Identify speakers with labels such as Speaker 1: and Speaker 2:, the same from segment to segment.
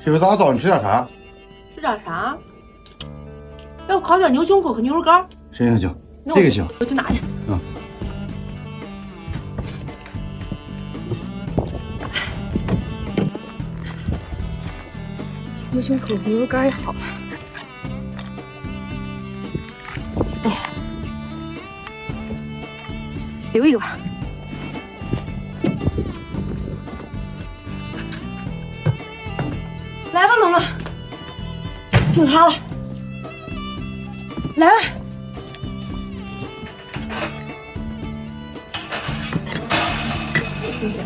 Speaker 1: 媳妇早早你吃点啥？
Speaker 2: 吃点啥？要不烤点牛胸脯和牛肉干？
Speaker 1: 行，
Speaker 2: 那
Speaker 1: 这个行。
Speaker 2: 我去拿去。
Speaker 1: 嗯。
Speaker 2: 牛胸脯和牛肉干也好。哎呀，留一个吧。来吧，龙龙，就他了。来吧。听起来。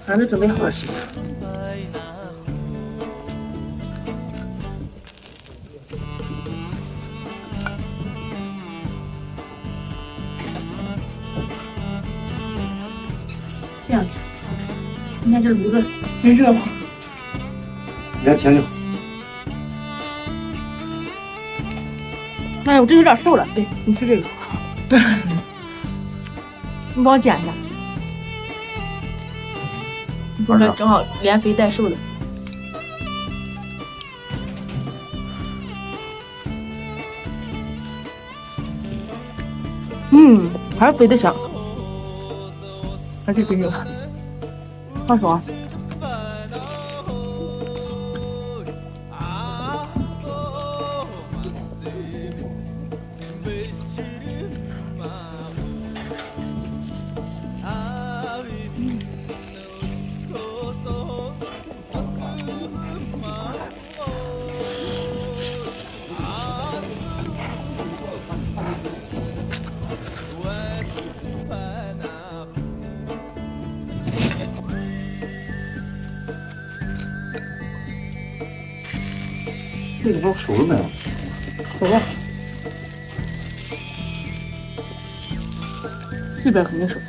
Speaker 2: 反正准备好了。这样，今天这炉子真热乎。
Speaker 1: 你来舔舔。
Speaker 2: 哎，我这有点瘦了。对，你吃这个。你帮我剪一下。你这正好连肥带瘦的。还是肥的香，还是肥牛，放手啊！
Speaker 1: 这个不熟了没有？
Speaker 2: 熟了，这边肯定熟。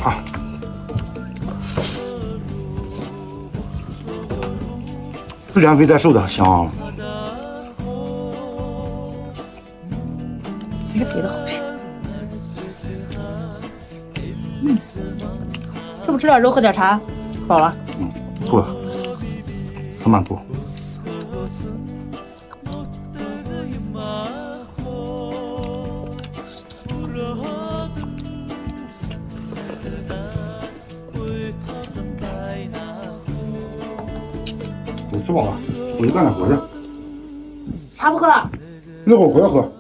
Speaker 1: 啊！这连肥带瘦的香，
Speaker 2: 还是肥的好吃。是不是吃点肉，喝点茶，饱了？
Speaker 1: 够了，慢慢够。我吃饱了，我去干点活去。
Speaker 2: 茶不喝了。
Speaker 1: 一会儿回来喝。